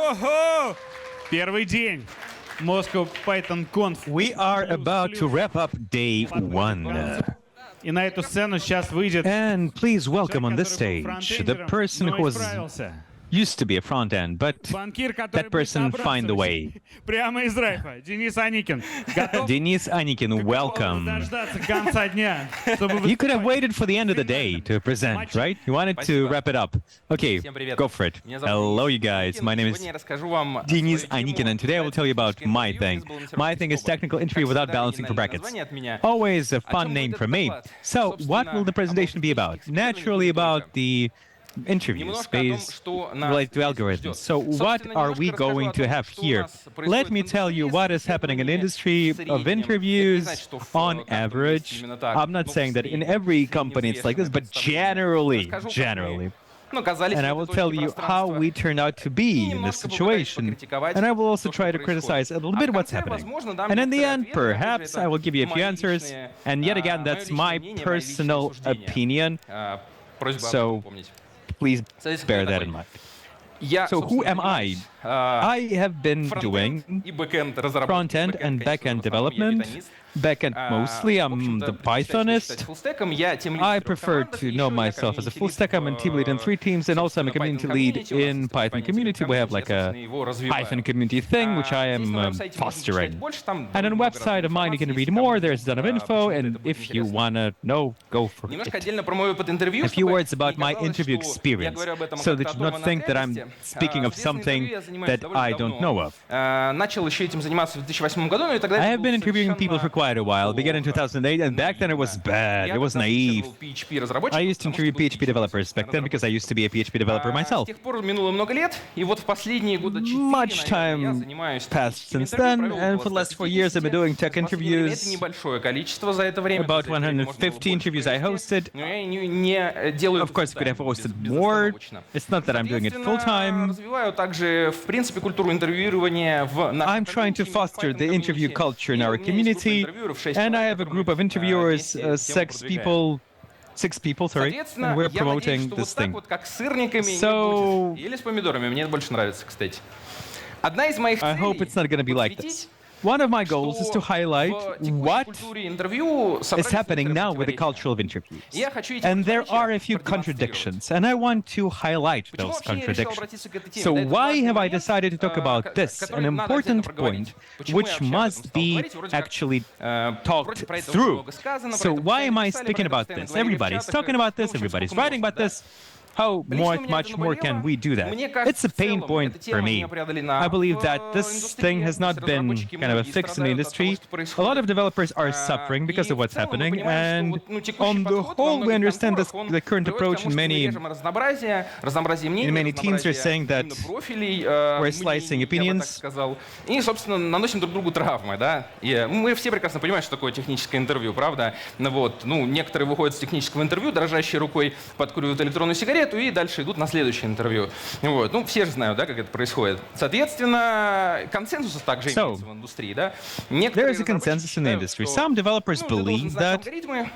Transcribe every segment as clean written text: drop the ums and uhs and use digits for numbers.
Ого! Первый день. Moscow Python Conf. We are about to wrap up day one. И на эту сцену сейчас выйдет And please welcome on this человек, stage который the был person фронтендером, who но was исправился. used to be a front end, but Банкир, который that будет person find the way. набрасывать прямо из райфа. Денис Аникин. Готов Денис Аникин, welcome. дождаться конца дня, чтобы You could have выступать? waited for the end of the day to present, right? You wanted to wrap it up. Okay, go for it. Hello, you guys. My name is Денис Аникин, and today I will tell you about my thing. My thing is technical interview without balancing for brackets. Always a fun name for me. So, what will the presentation be about? Naturally, about the interviews based related to algorithms. So what are we going to have here? Let me tell you what is happening in the industry of interviews on average. I'm not saying that in every company it's like this, but generally. And I will tell you how we turned out to be in this situation. And I will also try to criticize a little bit what's happening. And in the end, perhaps I will give you a few answers. And yet again, that's my personal opinion. So please bear that in mind. So who am I? I have been doing front-end and back-end development. Back-end mostly, I'm the Pythonist. I prefer to know myself as a full stack. I'm a team lead in 3 teams, and also I'm a community lead in Python community. We have like a Python community thing, which I am fostering. And on the website of mine, you can read more. There's a ton of info, and if you want to know, go for it. A few words about my interview experience, so that you do not think that I'm speaking of something that I don't know of. I have been interviewing people for quite a while. Began in 2008, and back then it was bad. It was naive. I used to interview PHP developers back then because I used to be a PHP developer myself. Much time passed since then, and for the last 4 years I've been doing tech interviews. About 150 interviews I hosted. Of course, I could have hosted more. It's not that I'm doing it full-time. I'm trying to foster the interview culture in our community, and I have a group of interviewers, 6 people, sorry, and we're promoting this thing. So, I hope it's not going to be like this. One of my goals is to highlight what is happening now with the culture of interviews. And there are a few contradictions, and I want to highlight those contradictions. So why have I decided to talk about this, an important point, which must be actually talked through? So why am I speaking about this? Everybody's talking about this, everybody's writing about this. How much more can we do that? It's a pain point for me. I believe that this thing has not been kind of a fix in the industry. A lot of developers are suffering because of what's happening, and on the whole, we understand this, the current approach in many teams are saying that we're slicing opinions. И, собственно, наносим друг другу травмы, да? И мы все прекрасно понимаем, что такое техническое интервью, правда? Вот, ну, некоторые выходят с технического интервью, дрожащей рукой подкуривают электронную сигарету и дальше идут на следующее интервью. Вот. Ну, все же знают, да, как это происходит. Соответственно, консенсус также имеется в индустрии, да? There is a consensus in the industry. Some developers believe that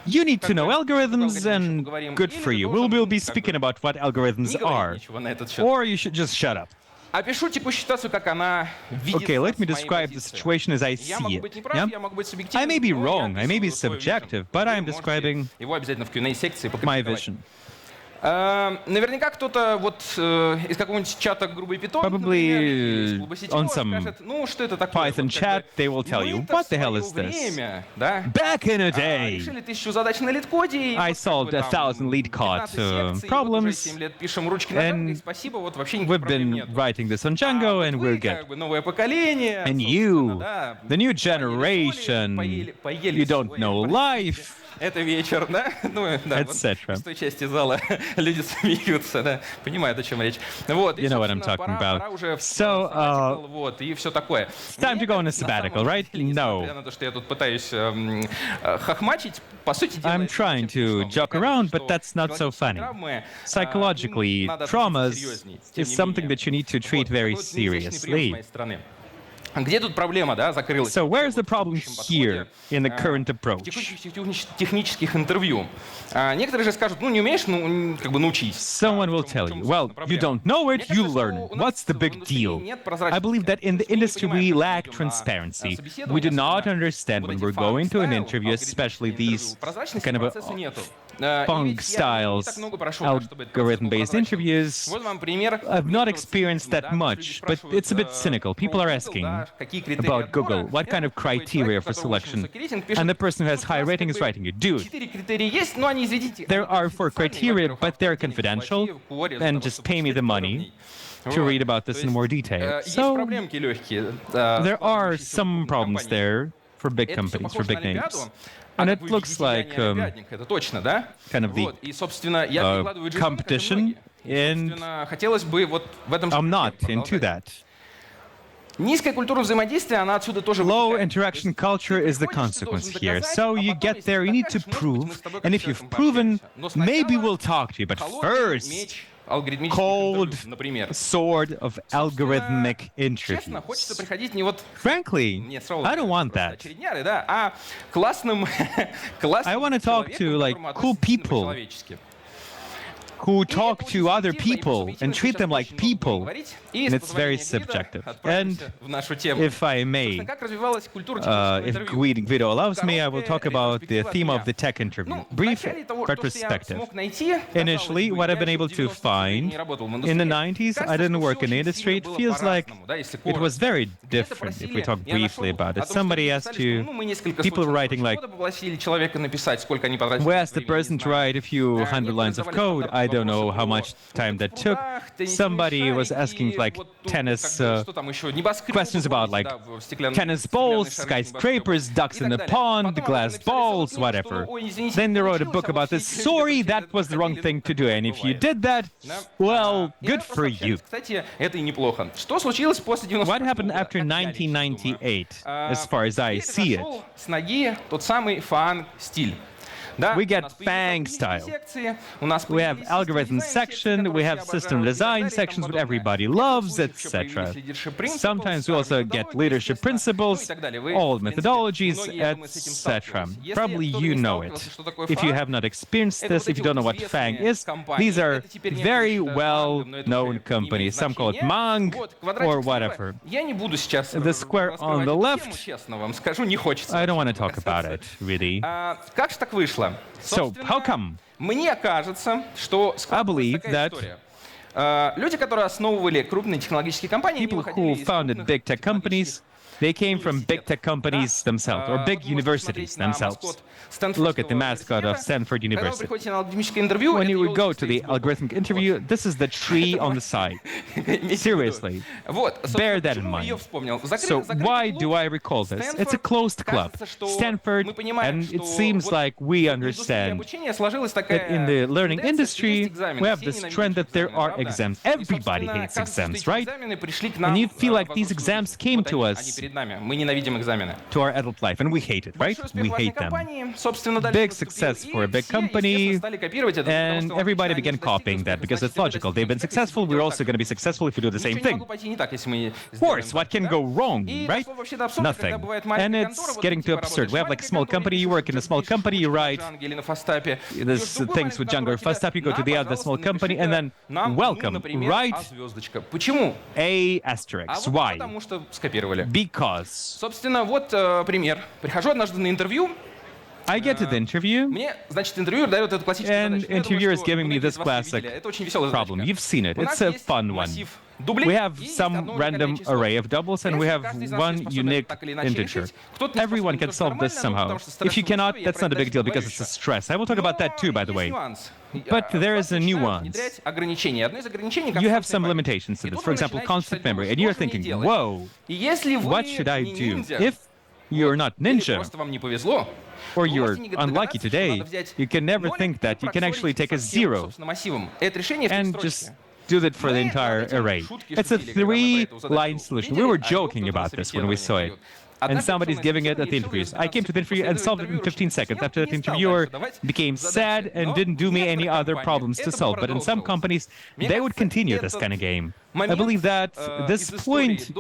you need to know algorithms, and good for you. We will be speaking about what algorithms are. Or you should just shut up. Okay, let me describe the situation as I see it. Yeah? I may be wrong, I may be subjective, but I am describing my vision. Наверняка кто-то вот из какого-нибудь чата грубой Python, Probably on some скажет, ну что это такое? Python chat, they will tell you, what the hell is this? Back in a day, решили 1000 задач на лид-коде, I solved 1000 lead code problems, 7 лет пишем ручки на спасибо, вот вообще никаких we've проблем been нет. writing this on Django, and we're good. Новое поколение, And you, the new generation, you don't know life. Это вечер, да? Ну, да, вот в той части зала люди смеются, да, понимают, о чем речь. Вот, you know what I'm talking about. So, вот, и все такое. It's time to go on a sabbatical, right? No. На то, что я тут пытаюсь хохмачить, по сути дела... I'm trying to joke around, but that's not so funny. Psychologically, traumas is something that you need to treat very seriously. Где тут проблема, да, закрылась? So where's the problem here in the current В approach? текущих технических интервью. Некоторые же скажут, ну, не умеешь, ну, как бы научись. Someone will tell you, well, you don't know it, you learn it. What's the big deal? I believe that in the industry we lack transparency. We do not understand when we're going to an interview, especially these kind of funk styles, algorithm-based interviews. Вот вам пример. I've not experienced that much, but it's a bit cynical. People are asking about Google, what kind of criteria for selection? And the person who has high rating is writing you, dude, 4 критерия есть, но они, извините, there are 4 criteria, but they're confidential, and just pay me the money to read about this in more detail. Есть So проблемки легкие. there are some problems there for big companies, for big names. And it looks like это точно, да? kind of the Вот, и, собственно, я прикладываю джейсон, как и competition, многие. and Собственно, хотелось бы вот в этом... I'm not продолжать. into that. Низкая культура взаимодействия, она отсюда тоже Low вытекает. interaction culture is the consequence here. So you get there, you need to prove, and if you've proven, maybe we'll talk to you. But Холодный first, меч алгоритмических cold интервью, например. sword of algorithmic Честно, хочется interviews. приходить не вот Frankly, не сразу I don't want просто that. очередняры, да, а классным, классным I wanna talk to, человеком, like, которому cool относятся people. по-человечески. Who И это talk очень to other субъективно, и people по and treat субъективности them like сейчас очень много people. говорить. И And с it's very позволения Гвидо subjective. отправимся в нашу тему. If I may, Собственно, как развивалась культура технического if интервью? Guido allows me, I will talk Короткая about the ретроспектива theme от of the tech interview. Ну, в Brief начале того, что я retrospective. смог найти, Initially, казалось бы, what I've been я able в to 90-х find не работал в in the индустрии. 90s, I Кажется, didn't что work всё in the очень industry. It сильно было feels like по-разному, да, если it was коротко. very Где-то different if просили, we talk я briefly нашел about о it. том, что Somebody люди asked писали, что, you, ну, мы несколько people сотен writing like, кода попросили человека написать, сколько они потратили we asked the времени, person не to знаю. write a few hundred lines of code. I don't know how much time that took. Somebody was asking like tennis questions about like tennis balls, skyscrapers, ducks in the pond, glass balls, whatever. Then they wrote a book about this. Sorry, that was the wrong thing to do. And if you did that, well, good for you. Кстати, это и неплохо. Что случилось после 90-х? What happened after 1998, as far as I see it? С ноги тот самый фан-стиль. Да, We у get нас появились FANG алгоритмические style. секции, у нас We have появились algorithm system design секции, section, we которые have все system обожали, design и так sections, what далее. everybody В loves, некоторых случаях еще etc. появились leadership principles, Sometimes we also get методологии, leadership естественно, ну и principles, так далее. Вы, all в принципе, methodologies, многие, я думаю, с этим etc. сталкивались. Если Probably кто-то you не know сталкивался, it. что такое If you фан, have not experienced это this, вот if эти you don't know вот what FANG известные is, компании. these are Это теперь некоторые very считают фандом, но это well-known уже не companies. имеет Some call it значения. Mang Вот, or квадратик whatever. слева. Я не буду сейчас The square on раскрывать the эту left, тему, честно вам скажу, не хочется. I don't want to вообще talk about касаться. it, really. Как же так вышло? So, how come? Мне кажется, что I believe такая that история. Люди, которые основывали крупные технологические компании, они people выходили who из founded крупных big tech технологических companies, they came from big tech companies themselves, or big universities themselves. Look at the mascot of Stanford Когда вы University. приходите на алгоритмическое интервью, When это you would go елочный to the сбоку. algorithmic interview, this is the tree on the side. Имейте в виду. Seriously. Вот, Bear собственно, that in почему я ее mind. вспомнил? So why do I recall this? It's a closed club, Stanford, and it seems like we understand that in the learning industry, we have this trend that there are exams. Everybody hates exams, right? And you feel like these exams came to us, Мы ненавидим экзамены. to our adult life, and we hate it, right? We hate them. Big success for a big company, and everybody began copying that because it's logical. They've been successful, we're also going to be successful if we do the same thing. Of course, what can go wrong, right? Nothing. And it's getting too absurd. We have like a small company, you work in a small company, you write this things with Django or Fastap, you go to the other small company, and then welcome, write Почему? A А asterisk. вот Why? потому что скопировали. Because Собственно, вот пример. Прихожу однажды на интервью, I get to the interview, мне, значит, интервьюер дает эту классическую and задачу. Ну, я думаю, interviewer is что giving me многие this из вас classic видели. Это очень веселая problem. задачка. You've seen it. У нас It's a есть fun one. массив дублей, We have и есть some одно random уникальное число. array of doubles, and we have Каждый из нас one способен unique так или иначе integer. решить. Кто-то не Everyone способен, can тоже solve this нормально, somehow. потому что If you стрессовые cannot, условия, я that's not a про big deal это because говорю it's a еще. stress. I will talk about that too, by the Есть way. нюанс. But there is a Начинают nuance. внедрять ограничения. Одно из ограничений, You have some константная память. limitations to И this. тут For вы example, начинаете constant читать, memory. что And you're же мне thinking, делать? whoa, И если вы what should I не do? ниндзя, If you're not или ninja, просто вам не повезло, or вы you're можете не unlucky догадаться, что today, надо взять you can never нолик think и that you can actually проксорить take a со всем, zero собственно, массивом. Это решение в три and строчки. just do that for the entire array. It's a 3-line solution. We were joking about this when we saw it. And somebody's giving it at the interviews. I came to the interview and solved it in 15 seconds. After that, the interviewer became sad and didn't do me any other problems to solve. But in some companies, they would continue this kind of game. I believe that this point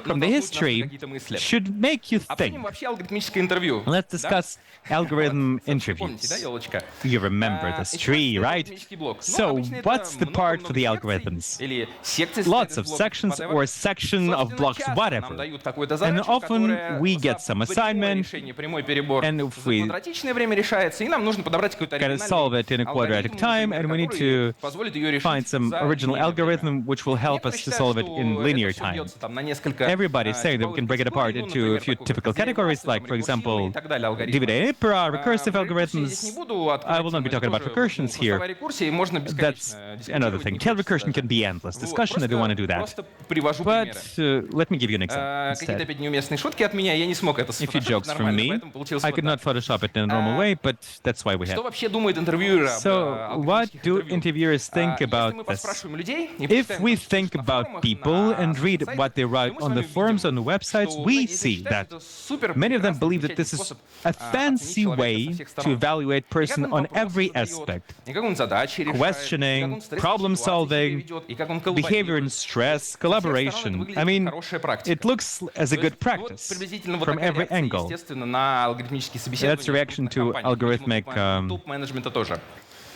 from the history should make you think. Обсудим вообще алгоритмическое интервью. Let's discuss algorithm Помните, да, interviews. елочка? You remember this tree, right? Алгоритмический блок. Ну, So, обычно это what's the part for the много-много algorithms? секций или секций Lots состоит of из блоков, sections whatever. or section of Собственно, blocks, часто whatever. нам дают какую-то And задачу, often которая we get за some прямое assignment, решение, прямой перебор and if за we квадратичное время решается, и нам нужно подобрать какой-то gotta solve it in a quadratic time, and we need to find some original algorithm which will help us to solve it in linear time. Everybody is saying that we can break it apart into a few typical categories, like, for example, Divide-Impera, recursive algorithms. I will not be talking about recursions here. That's another thing. Tail recursion can be endless discussion. I don't want to do that. But let me give you an example instead. A few jokes from me. I could not Photoshop it in a normal way, but that's why we have. So, what do interviewers think about this? If we think about people and read what they write on the forums, on the websites, we see that many of them believe that this is a fancy way to evaluate person on every aspect. Questioning, problem solving, behavior and stress, collaboration. I mean, it looks as a good practice from every angle. That's a reaction to algorithmic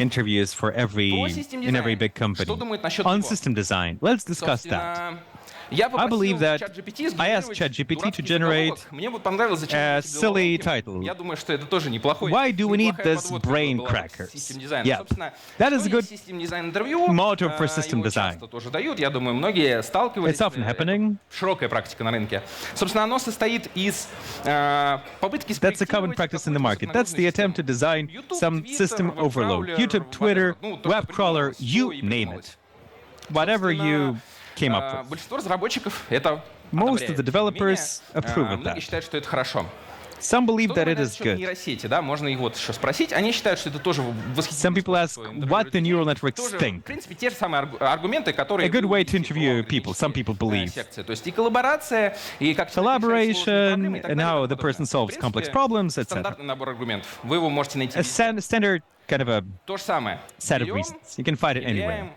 interviews for in every big company. On system design, let's discuss that. I believe that I asked ChatGPT to generate a silly title. Why do we need this brain crackers? Yeah, that is a good motto for system design. It's often happening. That's a common practice in the market. That's the attempt to design some system overload. YouTube, Twitter, web crawler, you name it. Whatever you came up with. Most of the developers approve of that. Some believe that it is good. Some people ask what the neural networks think. A good way to interview people, some people believe. Collaboration and how the person solves complex problems, etc. A standard kind of a set of reasons. You can find it anywhere.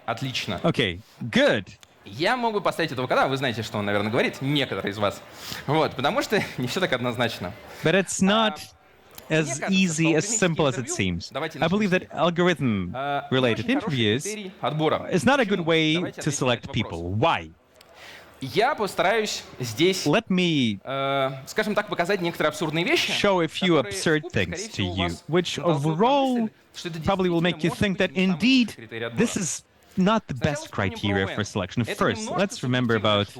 Okay, good. Я мог бы поставить этого кода, вы знаете, что он, наверное, говорит, некоторые из вас. Вот, потому что не все так однозначно. But it's not as easy, as simple as it seems. I believe that algorithm-related interviews is not a good way to select people. Why? Я постараюсь здесь, Let me скажем так, показать некоторые абсурдные вещи, show a few absurd things to you, which overall probably will make you think that indeed this is not the best criteria for selection. First, let's remember about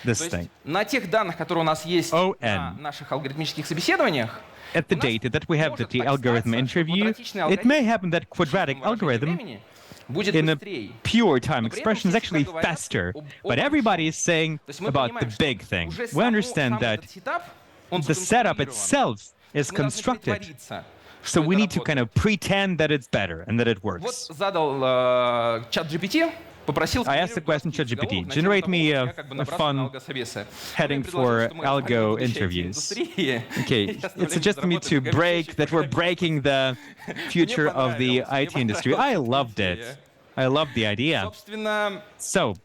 this thing. На тех данных, которые у нас есть на наших алгоритмических собеседованиях, at the data that we have at the algorithm interview, it may happen that quadratic algorithm in a pure time expression is actually faster. But everybody is saying about the big thing. We understand that the setup itself is constructed. So we need to kind of pretend that it's better and that it works. I asked the question ChatGPT, generate me a fun heading for algo interviews. Okay, it suggested me to we're breaking the future of the IT industry. I loved it. I love the idea. So,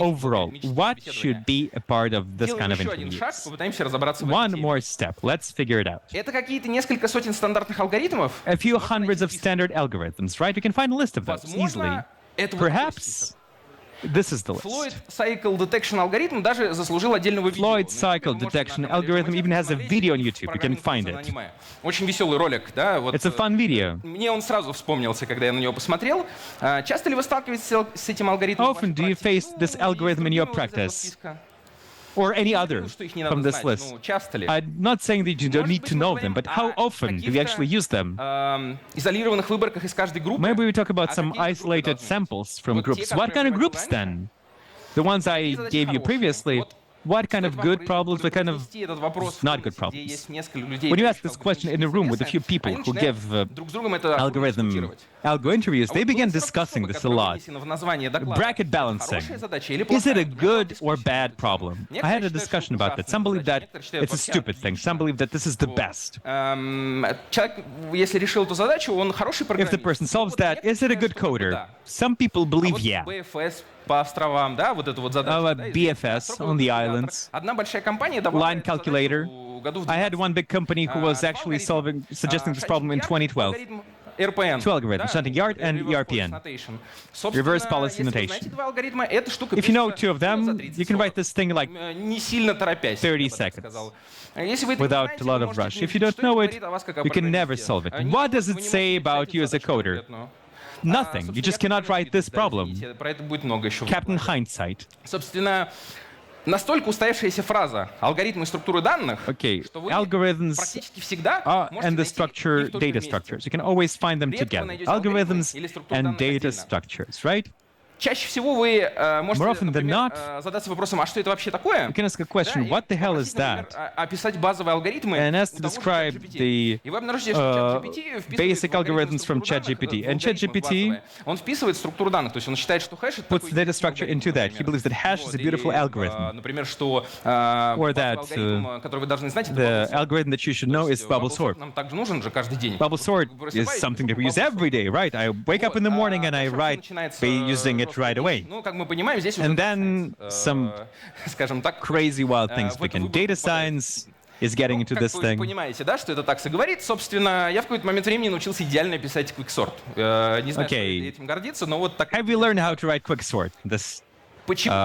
overall, what should be a part of this kind of interviews? One more step. Let's figure it out. A few hundreds of standard algorithms, right? You can find a list of those easily. Perhaps this is the list. Floyd cycle detection algorithm even has a video on YouTube. You can find it. It's a fun video. Often do you face this algorithm in your practice? Or any other from this list? I'm not saying that you don't need to know them, but how often do we actually use them? Maybe we talk about some isolated samples from groups. What kind of groups then? The ones I gave you previously, what kind of good problems, what kind of Вести этот вопрос в not комнате, good где problems. есть несколько людей, When you ask имеющих this question in a алгоритмические room with a few интересы, people они who начинают give друг с другом это algorithm дискутировать. algo interviews, they Вот begin была discussing штука, this a которая lot. вынесена в название доклада. Bracket balancing. Хорошая задача или Is it a плохая? good Мне or кажется, bad исключительно. problem? I Некоторые had a считают, что discussion это about that. Some ужасная believe that задача, некоторые считают it's a вообще stupid thing. отлично. Some believe that this is the Вот. best. Человек, если решил эту задачу, он хороший If программист. the person solves Вот that, некоторые is it a считают, good что как бы coder? да. Some people А believe вот yeah. BFS по островам, да, вот эту вот задачу. Oh, да, BFS строковой on the калькулятор. islands. Одна большая компания давала Line эту задачу calculator. году в I had one big company who was Два actually алгоритма. suggesting this problem in ChatGPT, 2012. алгоритм RPN. Two algorithms, да, shunting yard and Reverse ERPN. Policy Notation. Reverse Собственно, Policy если вы знаете Notation. два алгоритма, эта штука If you know пишется two of за them, 30 you can write this thing like не сильно торопясь, 30 я бы так seconds. сказал. Если вы это не without знаете, a вы lot of можете rush. не If you видеть, don't что это know говорит it, о вас как о you can never программисте. solve it. Ничего What does вы it не say можете about написать you as a задачу coder? конкретную. Nothing. You Собственно, just я cannot про write this да, problem. извините, про это будет много еще. в Captain докладе. Hindsight. Собственно, настолько устоявшаяся фраза алгоритмы и структуры данных, Okay, что вы algorithms практически всегда and можете the найти structure, их только data вместе. structures. You can always find them Редко вы together. найдете алгоритмы Algorithms или структуру and данных data отдельно. structures, right? Чаще всего вы можете, More often than например, not, задаться вопросом, а что это вообще такое? You can ask a Да, question, и what the hell is попросить, например, that? описать базовые алгоритмы And ask у to того же describe ChatGPT. the И вы обнаружите, что ChatGPT вписывает basic в алгоритмы algorithms from структуру данных, ChatGPT. в And алгоритмы ChatGPT базовые. Он вписывает структуру данных, то есть он считает, что хэш это puts такой data structure into that. He believes that hash is a beautiful algorithm. Например, что Or базовый that, алгоритм, который вы должны знать, это The bubble sort. algorithm that you should know То is есть bubble sort. нам также нужен же каждый день. Bubble sort Вы is просыпаетесь, something that we use bubble sort. every day, right? I wake up in the morning and I Дальше write начинается by using it жесткий right день. away. Ну, как мы понимаем, здесь уже And then some скажем так, crazy wild things в эту begin. выборку Data попадает. science is getting into Как this вы thing. понимаете, да, что это такса говорит. Собственно, я в какой-то момент времени научился идеально писать quicksort. Не знаю, Okay. стоит ли этим гордиться, но вот так. Have you learned how to write quicksort? This Почему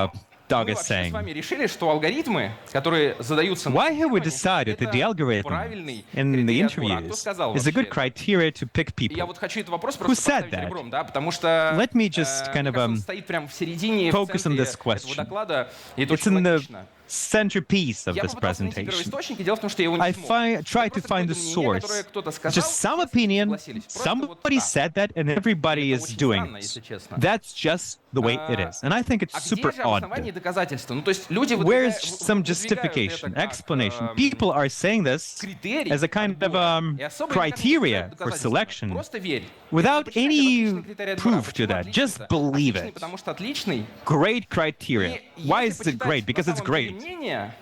dog мы is вообще с saying. вами решили, что алгоритмы, которые задаются на Why have we тестировании, decided that это the algorithm правильный in the критерий отбора? А кто interviews сказал is a вообще good это? criteria to pick И я people? вот хочу этот вопрос Who просто said поставить that? ребром, да, потому что Let me just kind мне of, кажется, он стоит прямо в середине, в focus on центре this этого question. доклада, и это It's очень in the логично. centerpiece of Я this попытался найти presentation. первоисточники, дело в том, что я его не I смог. tried to Просто find the какое-то мнение, которое source. кто-то It's сказал, just some все с этим opinion. согласились. Просто вот Somebody так. said that, and everybody Это is очень doing странно, если it. честно. That's just the way it is. And I think it's А где super же основание odd. доказательства? Ну, то есть люди Where's some justification, explanation? People are saying this критерий as a kind of и особо никак не criteria доказательства. for selection Просто верь. without Почитайте, any отличный критерий отбора. proof to Почему that. отличный-то? Just believe Отличный, it. потому что отличный. Great criteria. И Why если is it почитать great? Because на it's самом деле great. мнение,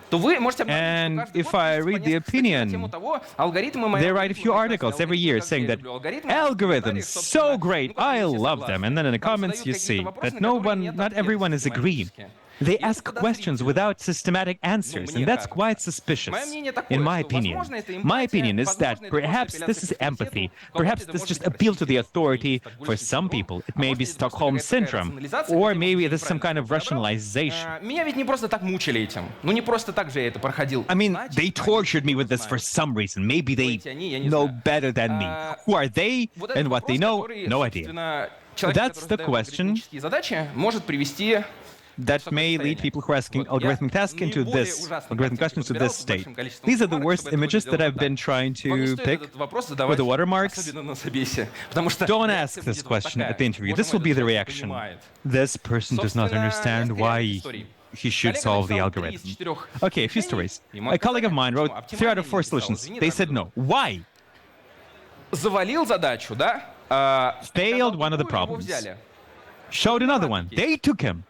то вы можете обнаружить, And что каждый if год I пишется read по the несколько статей на opinion, тему того, алгоритмы мои They write a алгоритмы few прекрасные, articles every алгоритмы year так, saying я that люблю алгоритмы, algorithms собственно, so great, ну, как I бы все love согласны. them. And then in the Там comments задают you какие-то see вопросы, that на no которые one, нет not ответов everyone is agreeing. систематически. They И это ask questions подозрительно. without systematic answers, мне and that's кажется. quite suspicious, Мое мнение такое, in my что, opinion. возможно, это My эмпатия, opinion is возможно, that это perhaps просто this is апелляция к empathy, авторитету, кому-то perhaps это this может just быть appeal to the расчетливо, authority. стокгольмский For some синдром, people, it а may может be быть, это просто Stockholm какая-то такая syndrome, рационализация, or хотя, maybe может, there's some kind of неправильно подобрал. rationalization. Меня ведь не просто так мучили этим. Ну, не просто так же я это проходил. I mean, Значит, they они tortured me with this знают. for some reason. Maybe they Эти они, я не know знаю. better than me. Who are they Вот этот and what they вопрос, know? который, No idea. собственно, человек, That's который the задает question алгоритмические задачи, может привести That may lead people who are asking algorithmic tasks into this, algorithmic questions to this state. These are the worst images that I've been trying to pick with the watermarks. Don't ask this question at the interview. This will be the reaction. This person does not understand why he should solve the algorithm. Okay, a few stories. A colleague of mine wrote 3 out of 4 solutions. They said no. Why? Завалил задачу, да? Failed one of the problems. Showed another one. They took him.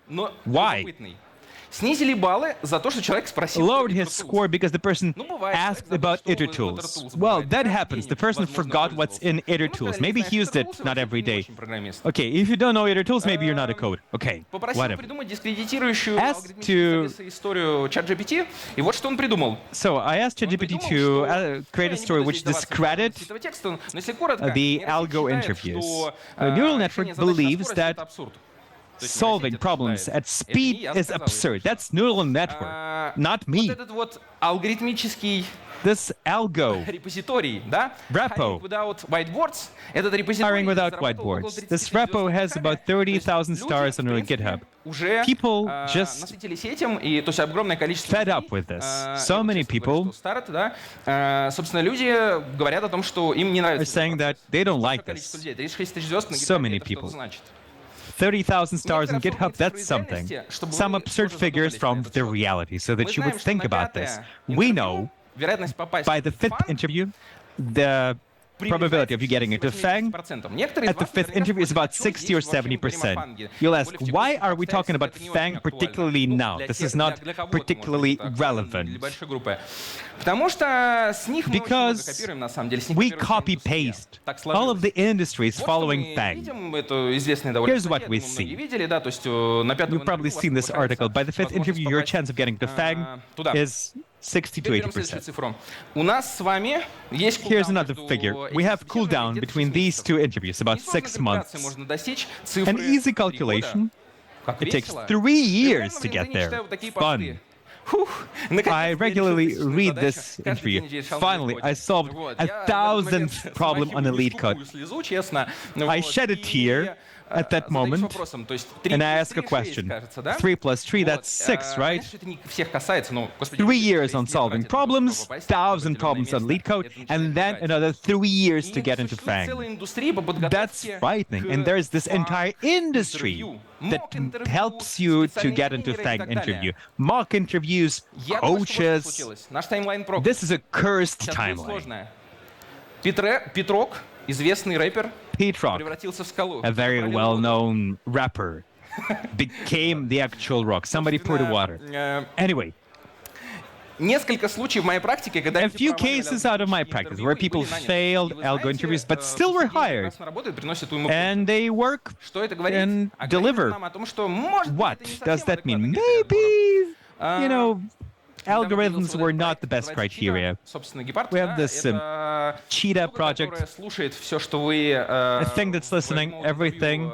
Why? Снизили баллы за то, что человек спросил. Lowered his score because the person asked about iter tools. Well, that happens. The person forgot what's in iter tools. Maybe he used it not every day. Okay, if you don't know iter tools, maybe you're not a coder. Okay, Попросил whatever. придумать дискредитирующую Asked to- историю ChatGPT, и вот что он придумал. So I asked ChatGPT to create a story which discredited the algo interviews. The neural network believes that solving problems at speed is absurd. That's neural network, not Вот me. этот вот алгоритмический This algo, репозиторий, да? Repo. Hiring without whiteboards. Этот репозиторий hiring without заработал около whiteboards. 30 This тысяч repo has звезд about на Гитхабе. 30,000 То есть stars on люди, our в принципе, GitHub. уже People just насытились этим, и то есть огромное количество fed людей, up with this. и So вот, many честно говоря, people что старт, да, собственно, люди говорят о том, что им не are нравится. saying that they don't like Количество this. людей, 36 тысяч звезд на So GitHub, many это что-то people. значит. 30,000 stars on Некоторая форма GitHub, that's цифровой something. реальности, чтобы Some вы absurd тоже figures задумались на from этот the счет. reality, so Мы that you знаем, would что think на about this. пятое We интервью know вероятность попасть by the в fifth фан interview, the probability of you getting into FANG at the fifth interview is about 60 or 70%. You'll ask, why are we talking about FANG particularly now? This is not particularly relevant. Because we copy-paste. All of the industry is following FANG. Here's what we see. You've probably seen this article. By the fifth interview, your chance of getting to FANG is 60 to 80%. Here's another figure. We have cooldown between these two interviews, about 6 months. An easy calculation. It takes 3 years to get there. Fun. I regularly read this interview. Finally, I solved 1,000th problem on Elite Code. I shed a tear at that moment, and I ask a question. 3 plus 3, that's 6, right? 3 years on solving problems, 1,000 problems on Elite Code, and then another 3 years to get into FANG. That's frightening, and there's this entire industry that helps you to get into FANG interview. Mock interviews, coaches. This is a cursed timeline. Петрок, известный рэпер, Petrok, превратился в скалу. a very well-known rapper, became the actual rock. Somebody poured the water. Anyway, Несколько случаев в моей практике, когда a few cases out of my practice where people failed algo interviews but still were hired, and they work and deliver. What does that mean? Maybe, you know, algorithms were not the best criteria. We have this Cheetah project, a thing that's listening everything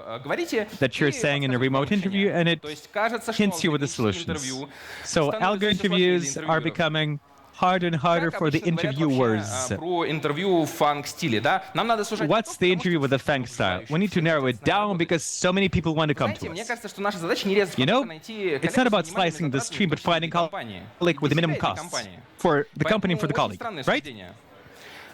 that you're saying in a remote interview, and it hints you with the solutions. So algo interviews are becoming harder and harder for the interviewers. What's the interview with the FANG style? We need to narrow it down because so many people want to come to us. You know, it's not about slicing the stream, but finding colleague with the minimum costs for the company and for the colleague, right?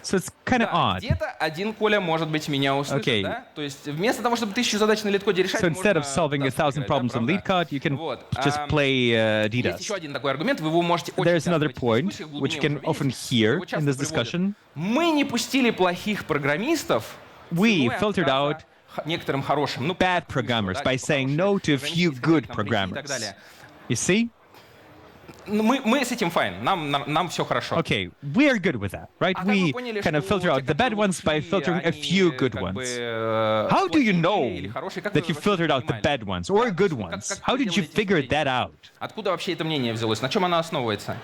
So it's kind of odd. Где-то один Коля, может быть, меня услышит, Okay. да? То есть вместо того, чтобы 1000 задач на лид-коде решать, So instead of можно solving DDoS 1,000 играть, problems да, on правда? LeetCode, you can Вот. just play Есть еще DDoS. один такой аргумент, вы его можете очень There's часто another в этих point, дискуссиях в which глубине you can уже often видеть. hear Его in часто this приводят. discussion. Мы не пустили плохих программистов, We ценой filtered отказа out некоторым хорошим, ну, bad programmers by saying no to a few good programmers. You see? Мы с этим fine, нам все хорошо. Okay, we are good with that, right? А как вы We поняли, kind of что filter out the те, bad которые ones by ушли, filtering a они few good как бы, ones. How do you плохие know или хорошие? Как вы that you вообще filtered out the понимали? bad ones or good Как ones? вы How did you делаете figure исследование? that out? Откуда вообще это мнение взялось? На чем оно основывается?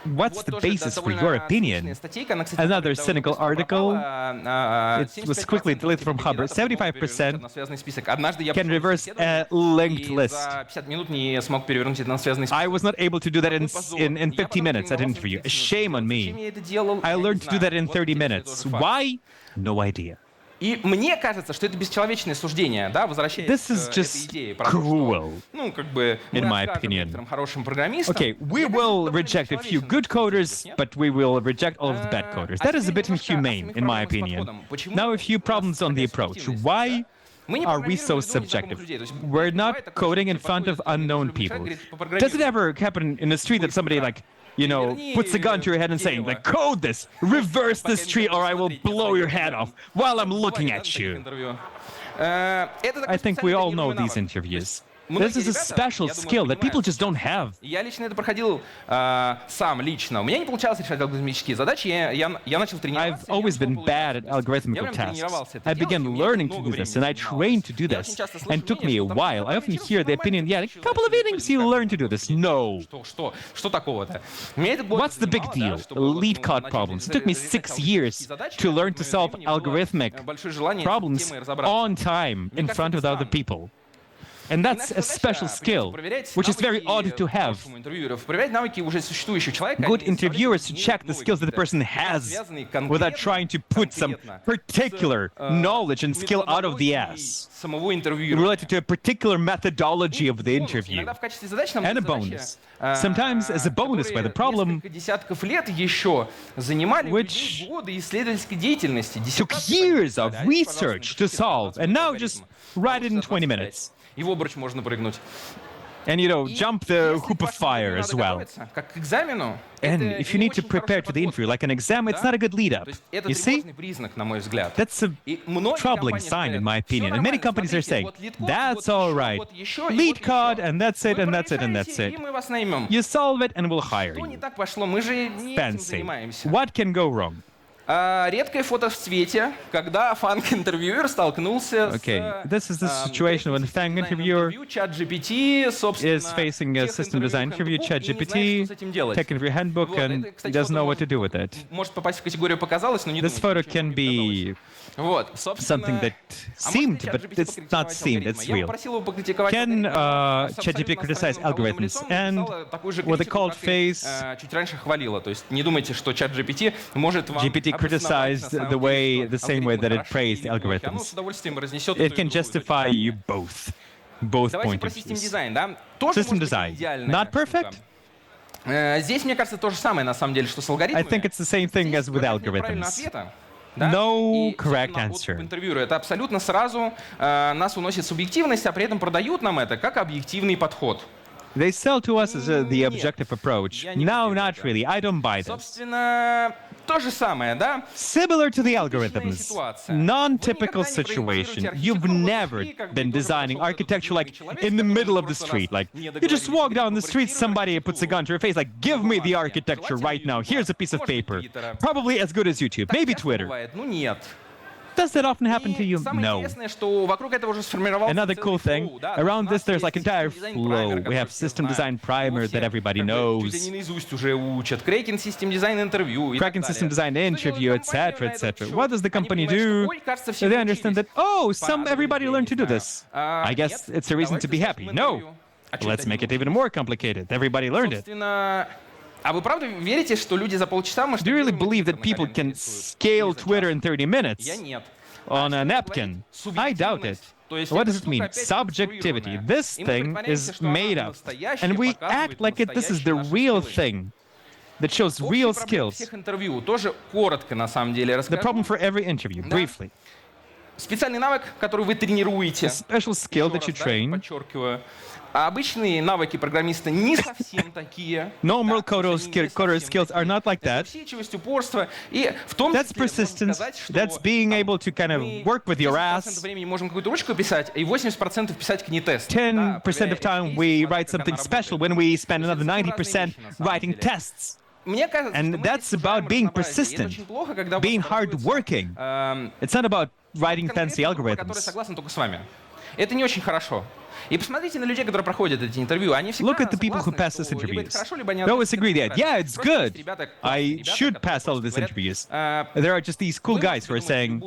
What's Вот the тоже basis for довольно your циничная opinion? статейка, она, кстати, Another довольно cynical быстро article. пропала. It was quickly deleted from Hubbard. 75% на связанный список. Однажды я can пошел reverse исследовать, a linked и list. за 50 минут не смог перевернуть это на связанный список. I was not able to do that in Я 50 потом minutes at тренировался interview. 30 Shame минут. on Зачем me. я это делал? I Я не learned to do знаю. that in Вот 30 тебе minutes. тоже факт. Why? No idea. И мне кажется, что это бесчеловечное суждение, да, возвращаясь This is к этой just идее. Про то, что, cruel. ну, как бы, мы in my откажем opinion. некоторым хорошим программистам. Okay, we Мне кажется, will это довольно reject a few бесчеловечно. good coders, Нет? but we will reject all of the bad coders. А That is a теперь bit немножко о inhumane, самих in my проблемах с opinion. подходом. Почему Now, a few у нас problems on the такая approach. субъективность, Why да? Мы не are we программируем so в доме subjective? незнакомых людей. То есть We're бывает not такое, coding in что front of подходит ко мне unknown кто-нибудь, people. говорит, Does it попрограммируй. ever happen in the street that somebody, like, you know, puts a gun to your head and saying, like, code this, reverse this tree, or I will blow your head off while I'm looking at you? I think we all know these interviews. This is a special skill that people just don't have. Я лично это проходил сам лично. У меня не получалось решать алгоритмические задачи. Я начал тренироваться. I've always been bad at algorithmical tasks. I began learning to do this, and I trained to do this, and it took me a while. I often hear the opinion, yeah, a couple of innings you learn to do this. No. Что такого-то? What's the big deal? Lead code problems. It took me 6 years to learn to solve algorithmic problems on time in front of other people. And that's a special skill, which is very odd to have. Good interviewers should check the skills that the person has without trying to put some particular knowledge and skill out of the ass related to a particular methodology of the interview. And a bonus. Sometimes as a bonus, where the problem which took years of research to solve, and now just write it in 20 minutes. And, you know, jump the hoop of fire as well. And if you need to prepare to the interview like an exam, it's not a good lead-up. You see? That's a troubling sign, in my opinion. And many companies are saying, that's all right. Lead card, and that's it, and that's it, and that's it. You solve it, and we'll hire you. Fancy. What can go wrong? Редкое фото в цвете, когда фанк-интервьюер столкнулся с this is the situation when a fan interviewer ChatGPT, is facing a system design interview, ChatGPT, tech interview handbook, and doesn't know what to do with it. Может попасть в категорию показалось, но не This photo can be something that seemed, but it's not seemed, it's real. Can ChatGPT criticize algorithms? And with a cold face, чуть раньше хвалила, то есть не думайте, что ChatGPT может вам GPT criticized the same way that it praised algorithms. It can justify you both point of views. System design, not perfect? Здесь, мне кажется, то же самое, на самом деле, что с алгоритмами. I think it's the same thing as with algorithms. No correct answer. Это абсолютно сразу нас уносит субъективность, а при этом продают нам это как объективный подход. They sell to us as the objective approach. No, not really. I don't buy this. Собственно, то же самое, да? Similar to the algorithms. Non-typical situation. You've never been designing architecture like in the middle of the street. Like, you just walk down the street, somebody puts a gun to your face, like, give me the architecture right now. Here's a piece of paper. Probably as good as YouTube. Maybe Twitter. Does that often happen to you? No. Another cool thing, around this there's like entire flow. We have system design primer that everybody knows. Cracking system design interview, etc., etc. What does the company do? So they understand that, oh, everybody learned to do this. I guess it's a reason to be happy. No. Let's make it even more complicated. Everybody learned it. А вы правда верите, что люди за полчаса Do you really believe that people can scale Twitter in 30 minutes on a napkin? I doubt it. What does it mean? Subjectivity. This thing is made up. And we act like this is the real thing that shows real skills. The problem for every interview, briefly. Специальный навык, который вы тренируете. A special skill that you train. Подчеркиваю. А обычные навыки программиста не совсем такие. Normal coder skills are not like that. Упорство. И в том That's persistence. That's being able to kind of work with your ass. Времени можем какую-то ручку писать, и 80% писать книг-тест. 10% of time we write something special when we spend another 90% writing tests. And that's about being persistent, being hardworking. It's not about writing fancy algorithms. Это не очень хорошо. И посмотрите на людей, которые проходят эти интервью. Они всегда Look at the people who pass these interviews. They always agree that, yeah, it's good. I should pass all of these interviews. There are just these cool guys who are saying,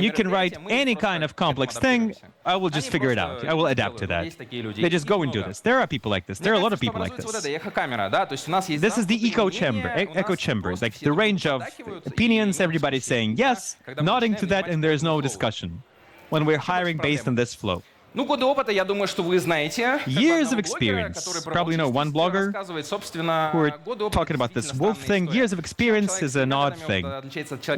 you can write any kind of complex thing, I will just figure it out. I will adapt to that. They just go and do this. There are people like this. There are a lot of people like this. This is the echo chamber. It's like the range of opinions, everybody's saying yes, nodding to that, and there's no discussion when we're hiring based on this flow. Ну, годы опыта, я думаю, что вы знаете. Years of experience. Probably know one blogger who are talking about this wolf thing. Years of experience is an odd thing.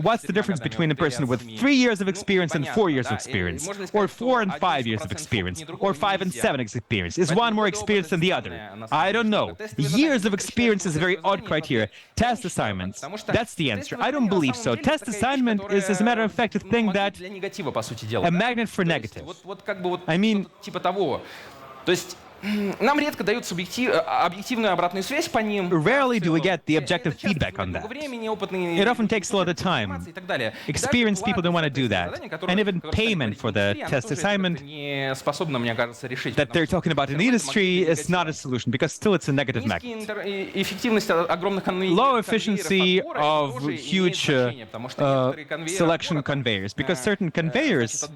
What's the difference between a person with 3 years of experience and 4 years of experience? Or 4 and 5 years of experience? Or 5 and 7 experience? Is one more experienced than the other? I don't know. Years of experience is a very odd criteria. Test assignments. That's the answer. I don't believe so. Test assignment is, as a matter of fact, a thing that a magnet for negative. I mean, типа того. То есть Нам редко дают объективную обратную связь по ним. Rarely do we get the objective feedback on that. It often takes a lot of time. Experienced people don't want to do that. And even payment for the test assignment that they're talking about in the industry is not a solution because still it's a negative magnet. Low efficiency of huge selection conveyors because certain conveyors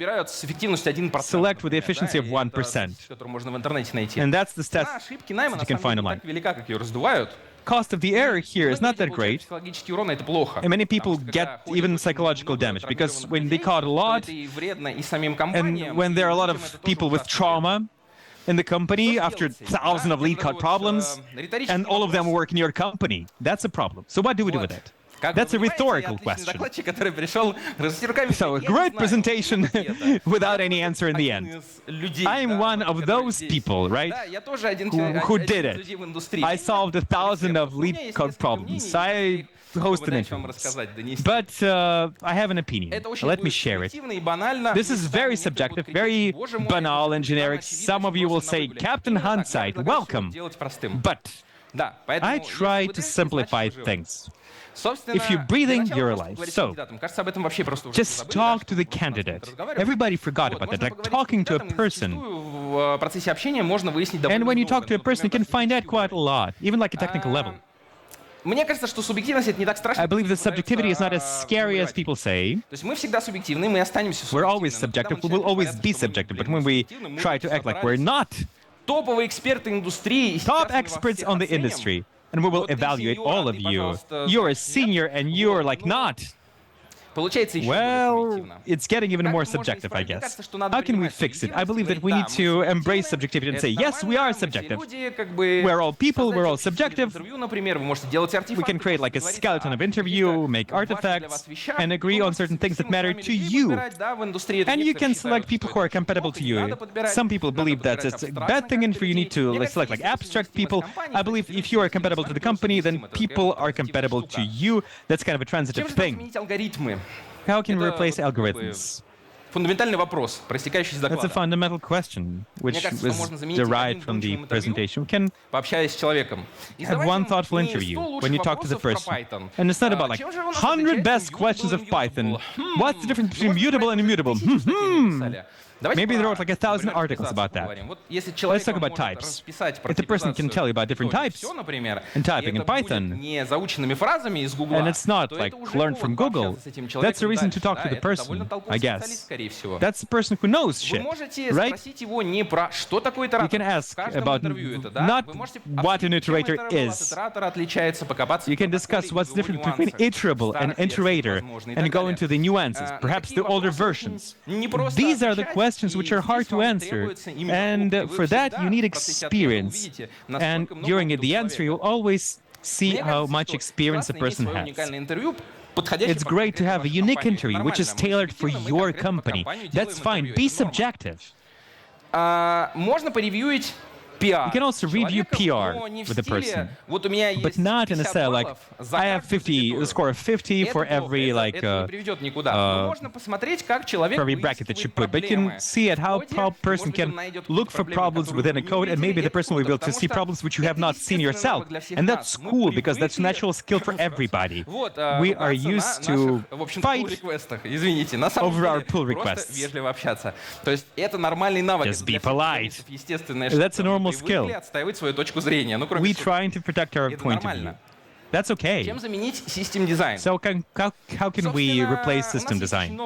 select with the efficiency of 1%. And that's the stats that you can find online. Cost of the error here is not that great, and many people get even psychological damage because when they caught a lot, and when there are a lot of people with trauma in the company after thousands of lead code problems, and all of them work in your company, that's a problem. So what do we do with it? That's a rhetorical question. So a great presentation without any answer in the end. I am one of those people, right, who did it. I solved 1,000 of lead code problems. I hosted interviews. But I have an opinion. Let me share it. This is very subjective, very banal and generic. Some of you will say, Captain Hindsight, welcome. But I try to simplify things. If you're breathing, you're alive. So, just talk to the candidate. Everybody forgot about that, like talking to a person. And when you talk to a person, you can find out quite a lot, even like a technical level. I believe the subjectivity is not as scary as people say. We're always subjective, we will always be subjective, but when we try to act like we're not, top experts on the industry, and we will evaluate all of you. You're a senior and you're like not. Well, it's getting even more subjective, I guess. How can we fix it? I believe that we need to embrace subjectivity and say, yes, we are subjective. We're all people, we're all subjective. We can create like a skeleton of interview, make artifacts, and agree on certain things that matter to you. And you can select people who are compatible to you. Some people believe that it's a bad thing and you need to select like abstract people. I believe if you are compatible to the company, then people are compatible to you. That's kind of a transitive thing. How can we replace algorithms? That's a fundamental question, which was derived from the presentation. We can have one thoughtful interview when you talk to the person. And it's not about like 100 best questions of Python. What's the difference between mutable and immutable? Maybe they wrote like 1,000 articles about that. Let's talk about types. If the person can tell you about different types and typing in Python, and it's not like learned from Google, that's the reason to talk to the person, I guess. That's the person who knows shit, right? You can ask about not what an iterator is. You can discuss what's different between iterable and iterator and go into the nuances, perhaps the older versions. These are the questions which are hard to answer, and for that you need experience. And during the answer you'll always see how much experience a person has. It's great to have a unique interview which is tailored for your company. That's fine. Be subjective. You can also review PR with the person, but not in a style like, I have a score of 50 for every for every bracket that you put, but you can see at how a person can look for problems within a code, and maybe the person will be able to see problems which you have not seen yourself. And that's cool, because that's a natural skill for everybody. We are used to fight over our pull requests. Just be polite. That's a normal skill. We trying to protect our point of view. That's okay. So how can we replace system design?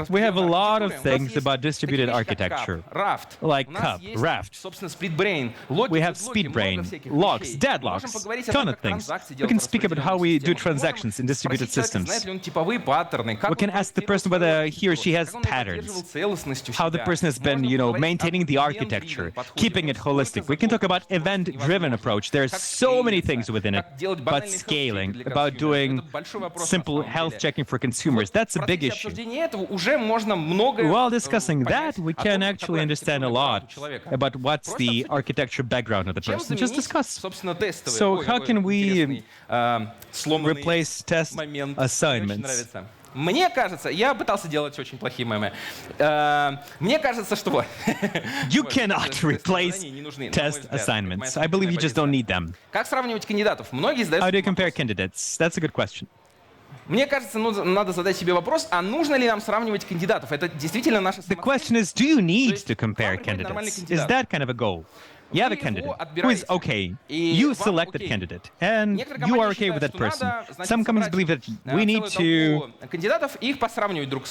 We have a lot of things about distributed architecture, like Cup, Raft. We have SpeedBrain, locks, deadlocks, ton of things. We can speak about how we do transactions in distributed systems. We can ask the person whether he or she has patterns, how the person has been, maintaining the architecture, keeping it holistic. We can talk about event-driven approach. There's so many things within it. But scaling, about doing simple health checking for consumers, that's a big issue. While discussing that, we can actually understand a lot about what's the architecture background of the person. Just discuss. So how can we replace test assignments? Мне кажется, я пытался делать очень плохие мемы. Мне кажется, что... You cannot replace test assignments. I believe you just don't need them. Как сравнивать кандидатов? Многие задают... How do you compare candidates? That's a good question. Мне кажется, надо задать себе вопрос, а нужно ли нам сравнивать кандидатов? Это действительно наша The самоцель? question is, do you need to вам compare приходит нормальный candidates? Is кандидат. that kind of a goal? You have a Вы его candidate who is отбираете. okay. И You вам select that окей. candidate, and Некоторые you are компании okay with считают, that что person. надо, значит, Some companies собрать, believe that we need целую to толпу кандидатов и их посравнивать друг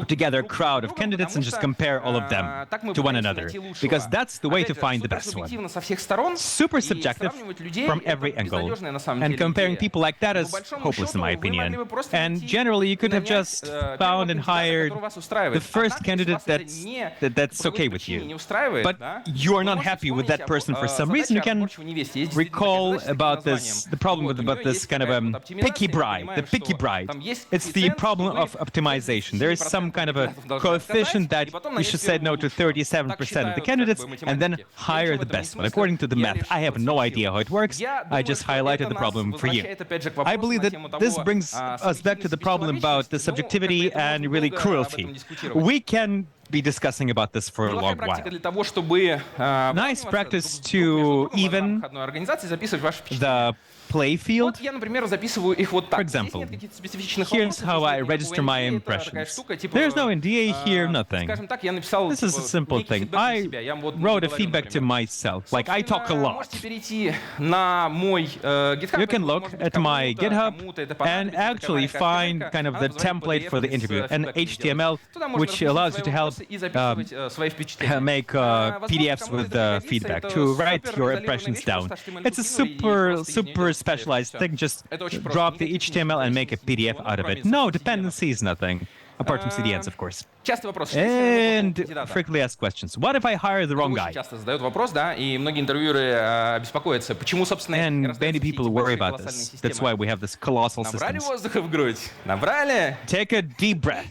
together a crowd of candidates and just compare all of them to one another, because that's the way to find the best one. со всех сторон. Super И subjective сравнивать людей from это every angle, безнадежная на самом and деле comparing идея. people like that По is большому hopeless in my счету, вы могли opinion. бы просто And найти generally, you и could have нанять, just первого found and кандидата, hired который вас устраивает. the first Однако, если candidate вас это не that's по какой-то okay with причине не you. устраивает, But да, you're вы not можете happy with вспомнить that person for some задачи reason. You can отборчивого невесты. Есть действительно recall такая задача с about таким this, названием. the problem Вот, with у about нее this есть kind of такая вот picky оптимизация, мы bride, the понимаем, picky что bride. там есть It's the коэффициент, problem что вы of optimization. There is some kind of a 37% должны coefficient that отказать, и потом you should нанять say no to первого лучшего. 37% Так of the считают, candidates как бы, and then математики. hire Ничего в the этом не best one. смысла. According to the Я math, решил I have вот no таким idea how it works. Я I думаю, just что highlighted это the нас problem for you. возвращает опять же к I вопросу believe на that тему this того, brings us back to the problem about the subjectivity and really cruelty. We can be discussing about this for a Неплохая long практика while. для того, чтобы Nice practice to even одной организации записывать ваши впечатления. the play field. Вот я, например, записываю их вот так. For Здесь example, нет каких-то специфичных here's вопросов, how здесь I нет register никакого my NDA, это такая impressions. штука, типа, There's no NDA here, nothing. Скажем так, я написал This is a simple некий thing. фидбэк для I себя. Я вот wrote a говорю, feedback to например. myself. Like, I talk a Собственно, lot. можете перейти на мой GitHub. You can это look может быть at my кому-то, GitHub кому-то это and понадобится, такая actually маленькая find ошибка. kind of Она the позволяет template for the PDF interview, с an фидбэками HTML, делать. Туда можно which allows you разместить to свои help вопросы и записывать свои впечатления. make Возможно, PDFs кому-то with это the пригодится, feedback, это to write супер your изолированная impressions вещь, down. просто HTML It's a закинули и super, просто из нее super делаете specialized всё. thing. Just Это очень просто. drop the Никаких HTML and make a технических PDF вот out of it. компромиссов No повседневных. dependencies, nothing. Apart from CDNs, of course. Частый вопрос. Что если я работаю And кандидата? frequently asked questions. What if I hire the wrong Очень guy? часто задают вопрос, да, и многие интервьюеры беспокоятся, почему, собственно, и And рождаются many все эти people worry большие about колоссальные this. That's why системы. we have this colossal Набрали systems. воздуха в грудь? Набрали? Take a deep breath.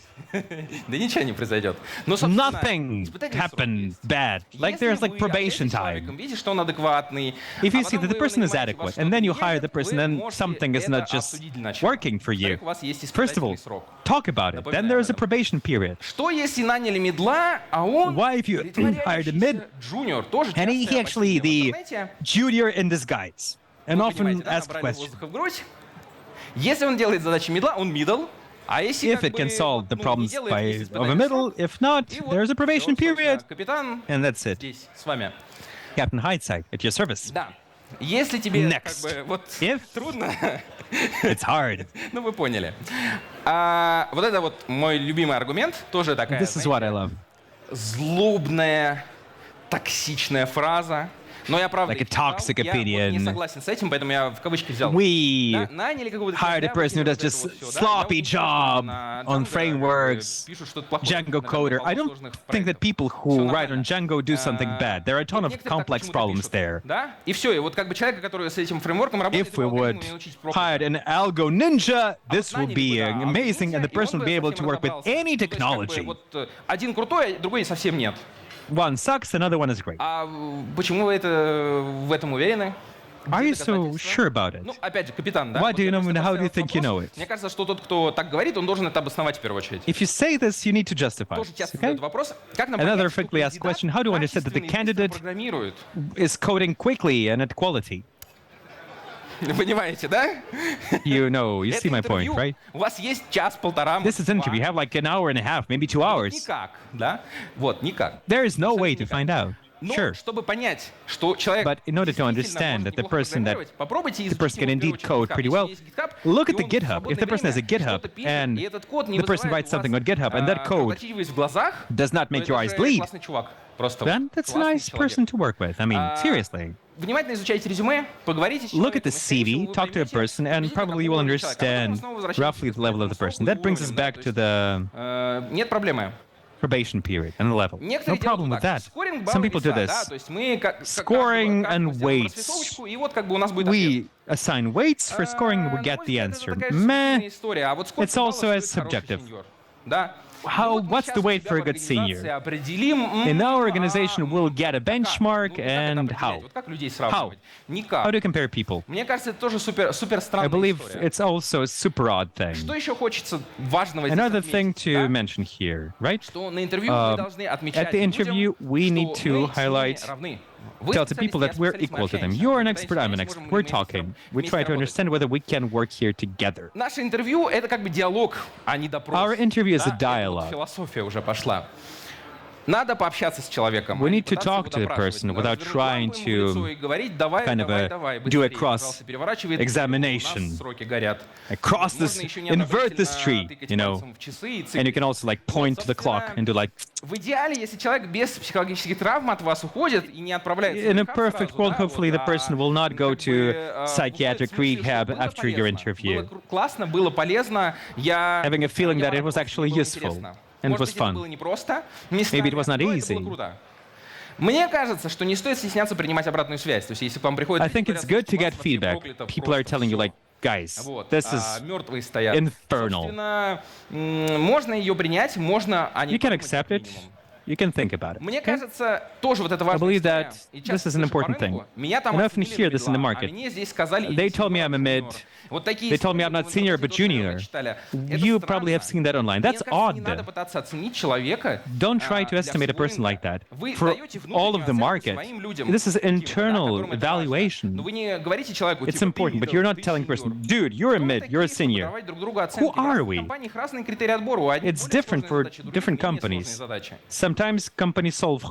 Да ничего не произойдет. Но, собственно, Nothing испытательный срок happened есть. bad. Like Если there's like вы probation общаетесь с time. человеком, видите, что он адекватный, If you а see потом that the вы его person is нанимаете, во adequate, что-то and then you едет, hire the person, вы and можете something is это not just обсудить для начала. working for you. Во-вторых, у вас есть First of all, испытательный срок. talk about it. Then there is a probation period. Что если наняли медла, а он Why if you hired a mid джуниор, тоже and he частая actually практика в the интернете. junior in disguise and Вы often понимаете, да, asked набрали questions? воздуха в грудь. Если он делает задачи мидла, он middle. А если If как it can бы, solve the не problems делает by весь of a испытательный middle, срок, if not, и вот there's a probation всё, собственно, period, Капитан and that's it. здесь с вами. Captain Hindsight at your service. Да. Если тебе как Next. бы вот If- трудно, It's hard. ну вы поняли. Вот это вот мой любимый аргумент, тоже такая, This is what I love. злобная, токсичная фраза. Но я правда Like a их читал. toxic Я вот не opinion. согласен с этим, поэтому я в кавычки взял. We Да, наняли какого-то hired a пиздя, person who вот does это just вот всё, да. sloppy Я вот job на on Django, frameworks, пишут что-то плохое, Django наверное, coder. I don't сложных think that проектов. people Всё who write нормально. on Django do something bad. There are a ton of Некоторые так complex почему-то problems пишут, there. Да? И все, и вот как бы человека, который с этим фреймворком работает, If we его алгоритму would не научить просто. hire an algo ninja, this would Наняли be бы, да, amazing, and the алгоритму, и он person would бы be able совсем to work with разобрался. any Ну, то есть, как бы, technology. вот один крутой, а другой совсем нет. One sucks, another one is great. А почему вы в этом уверены? Are you Где so доказательства? sure about it? Ну, опять же, капитан, да? Why Вот do you я know- просто how do you поставил think you know вопрос. it? Мне кажется, что тот, кто так говорит, он должен это обосновать в первую очередь. If you say this, you need to justify Тоже it. часто Okay? задают вопрос, как нам Another понять, что frequently asked кандидат question, how do I understand that the качественно и быстро candidate программирует? is coding quickly and at quality? Вы понимаете, да? You know, you Это see my point, интервью. right? У вас есть час-полтора, This is an interview. You have like an hour and a half, maybe 2 Вот hours. никак, да? Вот, никак. There is no way to find out. Но Sure. чтобы понять, что человек But in order to действительно understand может that the неплохо person that- программировать, попробуйте the person изучить can его в indeed первую code очередь pretty GitHub. well. Если есть GitHub, Look и at the он в GitHub. If свободное the person has a время GitHub что-то пишет, and и этот код не the person вызывает writes у вас, something on GitHub and that code кровоточивость в глазах, does not то make это your eyes уже bleed, классный чувак. Просто then вот that's a классный nice человек. person to work with. I mean, seriously. Внимательно изучайте резюме, поговорите с Look at человеком, the и, скорее всего, CV, вы talk to a поймете, person, and приблизительно probably you will какого уровня человек. А потом understand снова возвращайтесь roughly к the level of the person. испытательному That brings us сроку и back вовремя, to да, the то есть, нет проблемы. probation period and the level. No Некоторые problem делают with так. that. Скоринг, Some баллы, people do веса, да, this. то есть мы Scoring and weights. рассвесовочку, и вот как бы у нас будет ответ. We assign weights for scoring, we На get мой the взгляд, answer. это такая же Meh. субъективная история. А вот сколько It's also баллов as стоит хороший subjective. сеньор? Да. what's the weight for a good senior? In our organization, we'll get a benchmark, and how? How? How do you compare people? Мне кажется, это тоже супер I странная believe история. it's also a super odd thing. Что еще хочется важного здесь Another отметить, thing to да? mention here, right? Что на интервью мы должны отмечать At the interview, людям, we что need to мы с ними highlight, равны. Вы tell the специалисты, people я that we're специалист, мы equal to them. общаемся. You're an Мы expert, I'm an вместе expert. можем We're вместе talking. We вместе try to работать. understand whether we can work here together. Наше интервью — это как бы диалог, а не допрос. Our interview is a Да, это вот dialogue. философия уже пошла. Надо пообщаться с человеком. We а не need to пытаться talk его to the допрашивать. person Надо without развернуть trying лампу ему в лицо to и говорить: давай, kind of давай, a давай, do a быстрее, cross пожалуйста, переворачивай. examination. У нас сроки горят. Cross this, Можно еще invert this tree, тыкать you know, пальцем в часы и and you can also like point to the clock and do like, В идеале, если человек без психологических травм от вас уходит и не отправляется in a в рехаб perfect сразу, world, да, hopefully the вот, person will not go как to бы, psychiatric выходит в смысле, rehab что было after your полезно. interview. Было классно, было полезно. Я Having a feeling я that it was поработал, actually было useful интересно. and Может was быть, это fun. было непросто, Maybe it was not но это easy. было круто. Мне кажется, что не стоит стесняться принимать обратную связь. То есть, если к вам приходят... I think it's good to get feedback. People are telling you like, guys, this is мертвые стоят. infernal. Собственно, можно ее принять, можно... а не You can подумать accept как it. минимум. You can think about it. Мне okay? кажется, тоже вот это I важная believe история. that И this часто is an слышу по important рынку, thing. меня там And I often оценили hear this in the на market. а мне здесь сказали, They told me I'm a mid. Вот такие They told me I'm not senior, but junior. You probably have seen that online. That's odd. Не надо пытаться оценить человека. Don't try to estimate a person like that. For all of the market, this is internal evaluation. Но вы не говорите человеку, It's типа, important, but ты you're not ты telling сеньор. person, dude, you're a Кто мы mid, you're a такие, чтобы senior. давать друг другу оценки? Who are we? В компаниях разные критерии отбора. У одних It's более different сложные for задачи, у других different менее companies. сложные задачи. Sometimes companies solve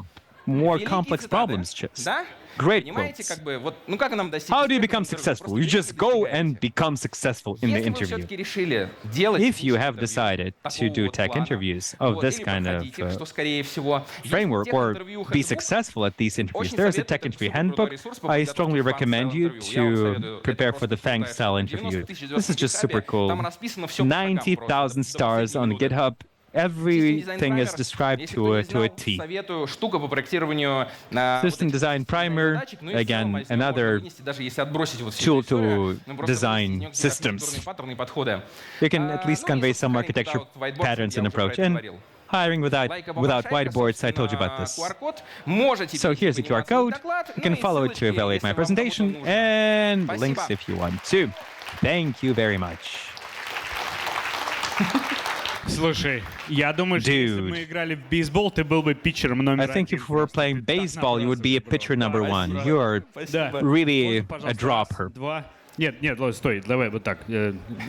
more Великие complex цитаты, problems, Chis. да? Great Понимаете, quotes. как бы, вот, ну как нам достичь How do you успеха become в интервью? successful? Просто You just берете и go достигаете. and become successful in the Если вы interview. все-таки решили делать If you have интервью decided to такого do вот tech плана, interviews of вот, this или kind of проходите, что, скорее всего, есть framework тех or интервью be handbook. successful at these interviews, Очень there's a советую, tech это interview супер handbook. крутой ресурс по I подготовке strongly к фанк-стайл recommend you интервью. Я вам to советую. Это prepare просто for the крутая Fang-style штука. interview. 90 тысяч This is just super cool. Там расписано все по шагам 90,000 просто. stars on GitHub. Everything is described to a T. Советую штука по проектированию System Design Primer, again, another даже если отбросить вот tool to design systems. You can at least convey some architecture patterns and approach. And hiring without whiteboards, I told you about this. So here's the QR code. You can follow it to evaluate my presentation, and links if you want to. Thank you very much. Слушай, я думаю, что если бы Dude. мы играли в бейсбол, ты был бы питчером номер I think один. if we were playing baseball, you would be a pitcher number one. You are Да. really Можно, a пожалуйста, dropper. раз, два. Нет, Лось, стой, давай вот так.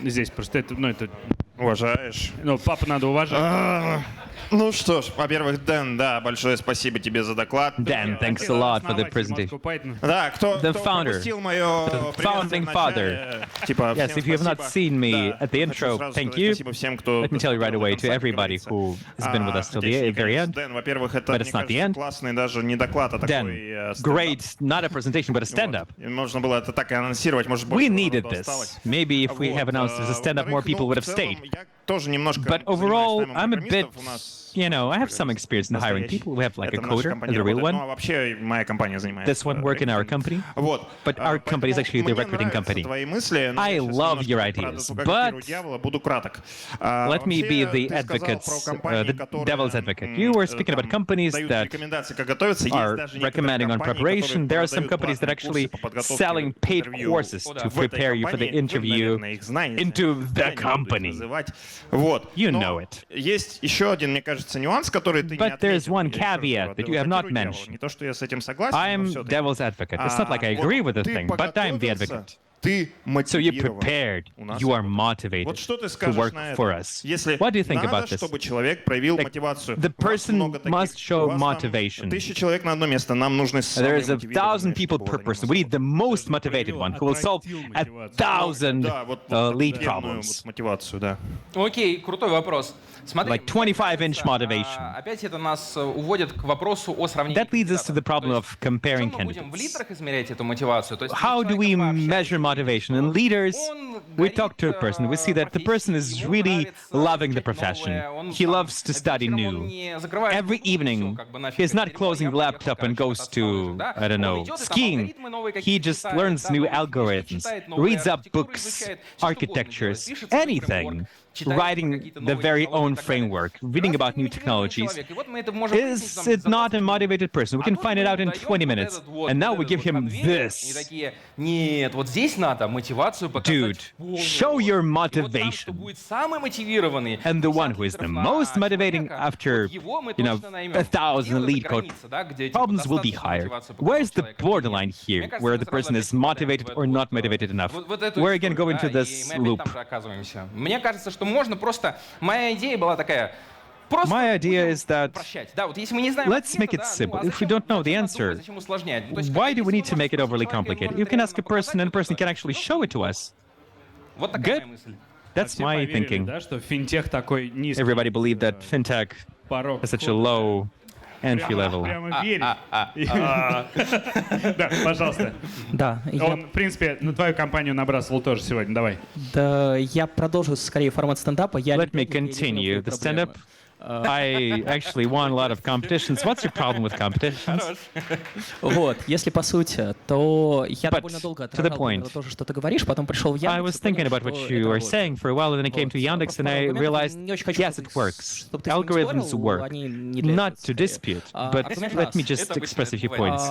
Здесь просто это, это, Уважаешь? папу надо уважать. Ну что ж, во-первых, Дэн, да, большое спасибо тебе за доклад. Dan, thanks a lot for the presentation. Да, кто The founder, пропустил мое the founding father. Типа, Yes, всем if you have not спасибо. seen me Да, at the хочу intro, сразу thank сказать you. Спасибо всем, кто Let me tell you right дослушал away до to конца, как everybody говорится. who has been with us till Хотя еще the и, very конечно, end. Дэн, во-первых, это, But мне it's not the кажется, end. классный даже не доклад, а такой Dan, стендап. great, not a presentation, but a stand-up. Вот. И нужно было это так и анонсировать, может, We больше needed народу this. осталось. Maybe if we Вот, have announced it as a stand-up, more во-вторых, people ну, would в have целом, stayed. я тоже немножко But занимаюсь overall, наймом I'm a bit, программистов. У нас you know, I have some experience in hiring настоящий. people. We have like a Это наша coder, компания the real работает. Ну, а one. вообще моя компания занимается. This one work in our company. Вот. But our company is actually the Мне recruiting нравятся company. твои мысли, но I я щас love your немножко про ideas, адвокатирую but дьявола, буду краток. Let me be Вообще, the ты сказал advocates, про компании, the которые, devil's advocate. You were speaking about там companies дают that рекомендации, как готовиться. Есть are даже некоторые recommending on компании, preparation. которые There are some продают companies that платные actually курсы по подготовке selling к paid интервью. courses to В этой prepare you for the компании, вы, interview наверное, их знаете. into the Я не буду их company. называть. Вот. You Но know it. Есть еще один, мне кажется, нюанс, который ты не But there's отметил. one Я еще раз caveat говорю, that you have not адвокатирую дьявола. mentioned. Не то, что я с этим согласен, но I'm все-таки. devil's advocate. It's not like I Вот agree with the ты thing, but I'm the подготовился, advocate. Ты So you're мотивирован. prepared. У нас You are вот motivated что ты to скажешь work на for это? us. Если What do you think надо, about this? чтобы человек проявил Like, мотивацию. the У вас person много таких, must show у вас там motivation. 1000 человек на одно место, нам нужны самые There's 1,000 мотивированные, people чтобы per было person. We need the most motivated one who will solve 1,000 Да, вот lead активную problems. вот мотивацию, да. Окей, крутой вопрос. Смотри, Like 25-inch motivation. опять это нас уводит к вопросу о сравнении That leads us to the кандидатов. problem of comparing То есть, мы будем в candidates. литрах измерять эту мотивацию? То есть, How do we measure motivation? In leaders, we talk to a person. We see that the person is really loving the profession. He loves to study new. Every evening, he's not closing the laptop and goes to, I don't know, skiing. He just learns new algorithms, reads up books, architectures, anything. writing the very own framework, reading about new technologies. Is it not a motivated person? We can find it out in 20 minutes. And now we give him this. Нет, вот здесь надо мотивацию показать. Dude, show your motivation. Будет самый мотивированный. And the one who is the most motivating after, 1,000 elite code problems will be hired. Where's the borderline here, where the person is motivated or not motivated enough? We're again going to this loop. Мне кажется, что можно просто... Моя идея была такая... My idea is that let's make it simple. If we don't know the answer, why do we need to make it overly complicated? You can ask a person and a person can actually show it to us. Good. That's Все my поверили, thinking. да, что финтех такой низкий Everybody believed that fintech порог. has such a low entry level. Прямо верить. Да, пожалуйста. Да, Он, в принципе, на твою компанию набрасывал тоже сегодня. Давай. да, я продолжу скорее формат стендапа. Let me continue the stand-up. I actually won a lot of competitions. What's your problem with competitions? Вот, если по сути, то я But довольно долго to the отражал point. то, что ты говоришь, потом пришел в Яндекс. I was thinking about what you were saying for a while, and then I came to Yandex and I realized, yes, it works. Algorithms work. Not to dispute, but let me just express a few points.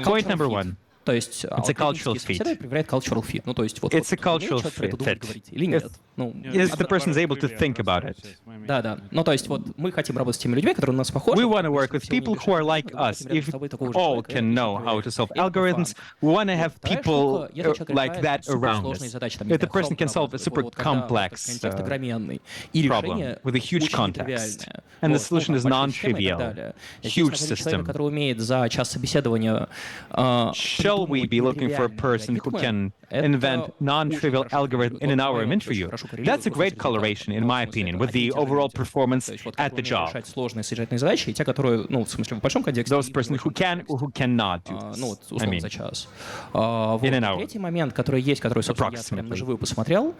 Point number one. То есть It's a cultural fit. проверяет cultural fit. Ну, то есть вот It's a cultural человек про это думать, fit. говорить или нет. Ну, Is the person able to think about it? да, да. Ну, то есть вот мы хотим работать с теми людьми, которые на нас похожи. We want to work with people who are like us. If all can know how to solve algorithms, we want to have people like that around us. If the person can solve a super complex problem with a huge context, and the solution is non-trivial, huge system, который умеет за час собеседования shall we be looking for a person who can invent non-trivial algorithm in an hour of interview? That's a great correlation, in my opinion, with the overall performance at the job. решать сложные содержательные задачи, и те, которые, ну, в смысле, в большом контексте... Those persons who can or who cannot do Ну, this. вот, I условно, mean, за час. Вот. in an hour. Третий момент, который есть, который, собственно, я прям Approximately. наживую посмотрел,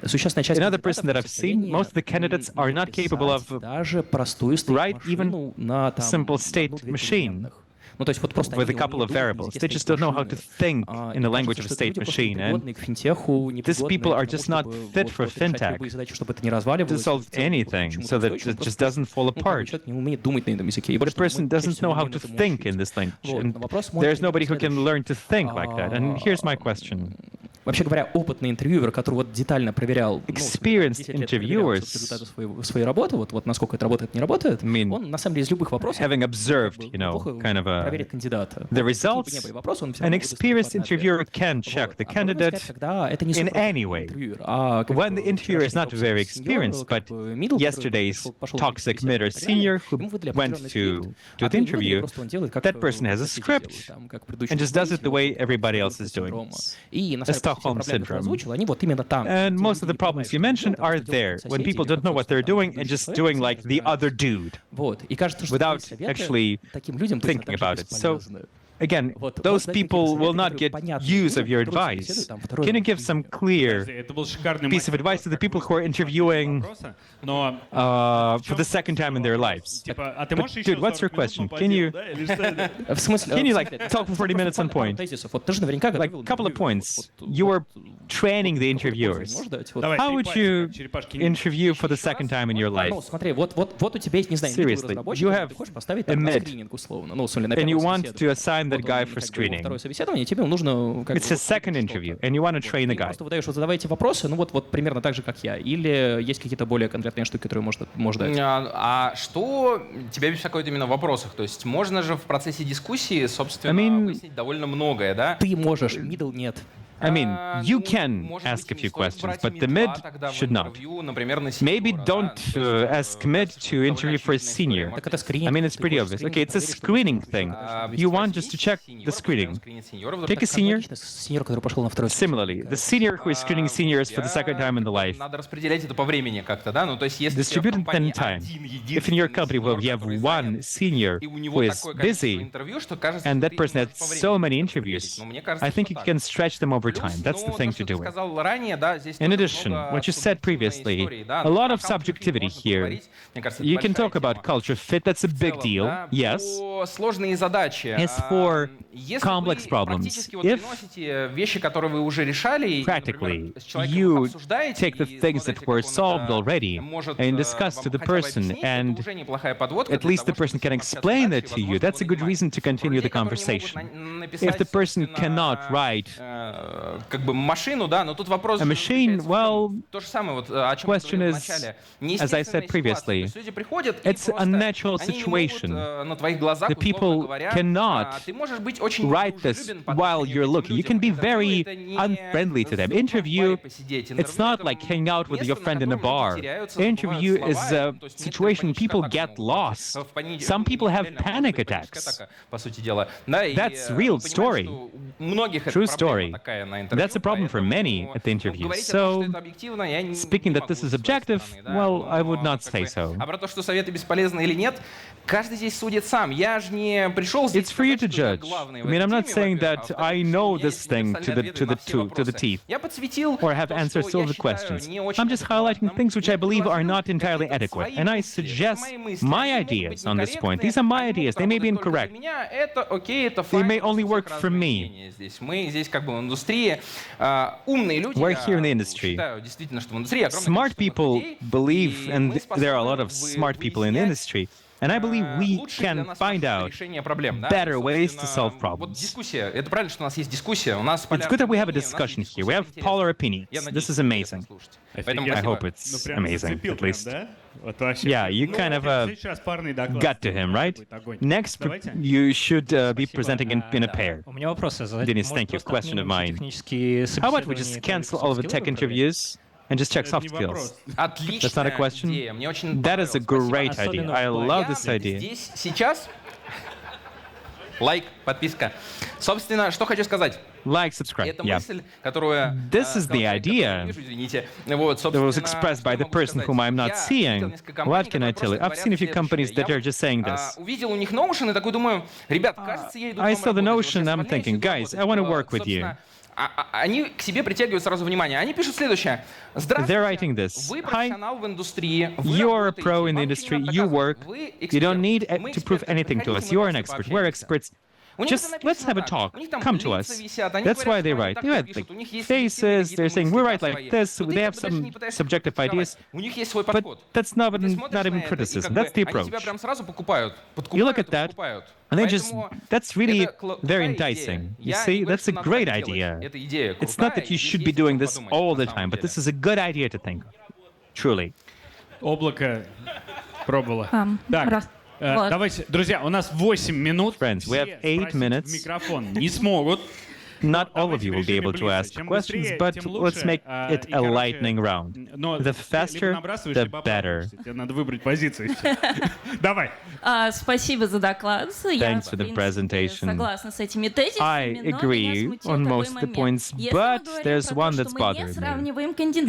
существенная часть Another кандидатов, person that к I've seen, сожалению, most of the candidates are not capable of написать даже простую write even машину на, там, simple state одну-две machine переменных. Ну, то есть вот просто with a они не couple of умеют думать на variables. языке They just don't know how to стоит-машины. think in the language of a state machine. And Непригодные к финтеху, these people are just not fit for fintech любые задачи, чтобы это не to разваливалось, solve в целом, anything, почему-то so that устойчиво, it just просто, doesn't fall ну, как бы apart. человек не умеет думать на этом языке. И But a потому что person мы чаще doesn't всего know how не to умеем этому think in учить. this language. Вот, And вопрос мой there's nobody who can следующий. learn to think like that. And here's my question. Вообще говоря, опытный интервьюер, который вот детально проверял, Experienced 10 лет проверял interviewers, результаты своей работы, вот насколько это работает, не работает, I mean, он на самом деле из любых вопросов having observed, неплохо kind of проверит кандидата. the Какие бы results, ни были вопросы, он всё an равно выдаст experienced адекватный interviewer ответ. can check Вот. the А можно candidate сказать, когда это не in суперопытный any way. интервьюер, а как When бы the interviewer is not вчерашний very топ-сеньор, experienced, как but бы middle, который yesterday's пошел toxic на mid or 50 и так далее, senior who ему выдали went определенный to скрипт, the а ты не выдали, interview, просто он делает, как, that person has a все script делают, там, как предыдущий and just does it the way руководитель, everybody else is doing. синдрома. И на A самом деле, все Stockholm проблемы, которые syndrome. озвучил, они вот именно там. And Где most of люди the problems you не понимают, mentioned что are это делают there when соседи people или don't know what просто they're там doing and предыдущий just человек, doing который like the разбирается. other dude Вот. И кажется, что without такие советы actually таким людям точно thinking так же about it. So бесполезны. again, Вот. those Вот дайте people какие-то will советы, not которые get понятны use of людям, your которые advice. собеседуют, там, второй Can you раз give some clear Это был шикарный piece of advice to the people who are interviewing Но, for the second time in their lives? типа, а ты But, можешь еще dude, what's your 40 минут question? по Can you- делу, да, или что это? В смысле? Can you, в like, смысле, talk for 40 minutes on point? тезисов. Вот ты же наверняка Like, готовил a couple of интервью. points. Вот, You were вот, training the какой-то interviewers. можешь дать? Вот. Давай, How would черепашки, you как черепашки. interview for the second time in your life? Ну, смотри, вот у тебя есть, не знаю, middle Seriously, разработчик, you который have ты хочешь поставить a там на mid, скрининг условно. Ну, в смысле, на and you первое want to собеседование. assign that Вот guy он, for как бы, во screening. второе собеседование, тебе нужно как It's бы, a second что-то. interview, and you want to train the Ты guy. просто выдаешь, вот задавайте вопросы, ну вот примерно так же, как я. Или есть какие-то более конкретные штуки, которые можно дать? А что тебя беспокоит именно в вопросах? То есть можно же в процессе дискуссии, собственно, I mean, выяснить довольно многое, да? Ты можешь, middle нет. I mean, you Ну, can может ask быть, a и не few стоит questions, брать but the мидла mid тогда в should not. интервью, например, на Maybe сеньора, don't да? То есть, ask mid to interview for a senior. Так это скрининг. I mean, it's Ты pretty хочешь obvious. Okay, it's a скрининг, screening thing. проверить, You что want just to check the screening. Take a Так, senior. аналогично с senior, который пошел на второй Similarly, the senior who is screening seniors for the second time in the life, Надо распределять это по времени как-то, да? Ну, то есть, если distribute it in time. If in your company where you have one senior и у who него is такое количество busy, интервью, что кажется, and что that ты person можешь had по времени so many распределить. interviews, Ну, мне кажется, I think что you так. can stretch them over over time. That's the thing to do with. In In addition, what you said previously, a lot of subjectivity here. You can talk about culture fit, that's a big deal, yes. As for complex problems, if practically you take the things that were solved already and discuss to the person, and at least the person can explain that to you, that's a good reason to continue the conversation. If the person cannot write a machine, well, question is, as I said previously, it's a natural situation. The people cannot write this while you're looking. You can be very unfriendly to them. Interview, it's not like hanging out with your friend in a bar. Interview is a situation people get lost. Some people have panic attacks. That's real story. True story. That's a problem for many at the interview. So, speaking that this is objective, well, I would not say so. It's for you to judge. I mean, I'm not saying that I know this thing to the teeth or have answers to all the questions. I'm just highlighting things which I believe are not entirely adequate, and I suggest my ideas on this point. These are my ideas. They may be incorrect. They may only work for me. We're here in the industry. Smart people believe, and there are a lot of smart people in the industry, and I believe we can find out better ways to solve problems. It's good that we have a discussion here. We have polar opinions. This is amazing. I hope it's amazing, at least. Yeah, you kind of got to him, right? Next, you should be presenting in a pair. Denis, thank you. Question of mine. How about we just cancel all of the tech interviews and just check soft skills? That's not a question? That is a great idea. I love this idea. Лайк, подписка. Собственно, что хочу сказать. Like, subscribe. Yeah. This is the idea that was expressed by the person whom I'm not seeing. What can I tell you? I've seen a few companies that are just saying this. I saw the Notion, I'm thinking, guys, I want to work with you. Они к себе притягивают сразу внимание. Они пишут следующее. They're writing this. Hi, you're a pro in the industry, you work, you don't need to prove anything to us, you're an expert, we're experts. Just let's have a talk. Come to us. That's why they write. They write like faces. They're saying we write like this. They have some subjective ideas, but that's not even criticism. That's the approach. You look at that, and they just—that's really very enticing. You see, that's a great idea. It's not that you should be doing this all the time, but this is a good idea to think. Truly. Облако пробовало. Так. Давайте, друзья, у нас 8 минут. Friends, we have 8 minutes. Микрофон не смогут. Not all of you will be able to ask questions, but let's make it a lightning round. The faster, the better. Надо выбрать позицию. Давай. Спасибо за доклад. Thanks for the presentation. Согласна с этими тезисами, I agree on most of the points, but there's one that's bothering me.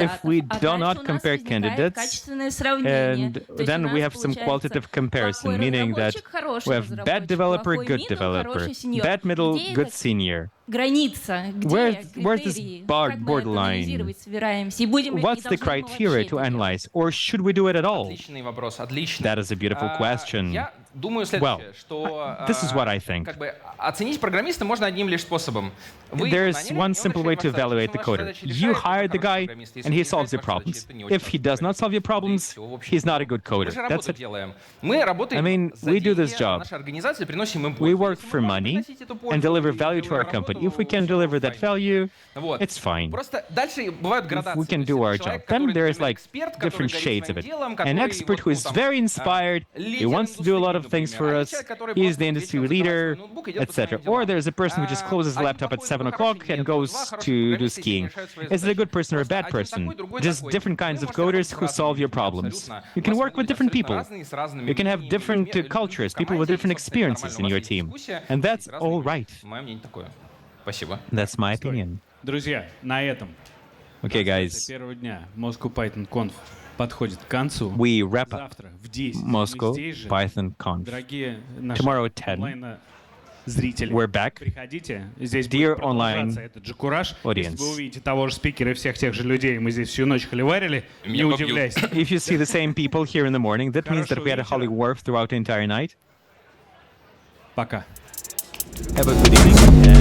If we do not compare candidates, and then we have some qualitative comparison, meaning that we have bad developer, good developer, bad middle, good senior. Where's this borderline? What's the criteria to analyze, or should we do it at all? That is a beautiful question. Well, this is what I think. There's one simple way to evaluate the coder. You hire the guy, and he solves your problems. If he does not solve your problems, he's not a good coder. That's it. I mean, we do this job. We work for money and deliver value to our company. If we can deliver that value, it's fine. If we can do our job. Then there's like different shades of it. An expert who is very inspired, he wants to do a lot of things for us, he is the industry leader, etc. Or there's a person who just closes the laptop at 7 o'clock and goes to do skiing. Is it a good person or a bad person? Just different kinds of coders who solve your problems. You can work with different people. You can have different cultures, people with different experiences in your team. And that's all right. That's my opinion. Друзья, на этом. Okay, guys. Первого дня Moscow Python Conf подходит к концу. We wrap up Завтра в 10 Moscow здесь же, Python Conf. дорогие наши Tomorrow at 10. онлайн зрители. We're back. Приходите, здесь Dear будет продолжаться online этот же кураж. audience. Если вы увидите того же спикера и всех тех же людей, мы здесь всю ночь холиварили, не Меня побьют. удивляйся. If you see the same people here in the morning, that means that we had a holy war throughout the entire night. Пока. Have a good evening.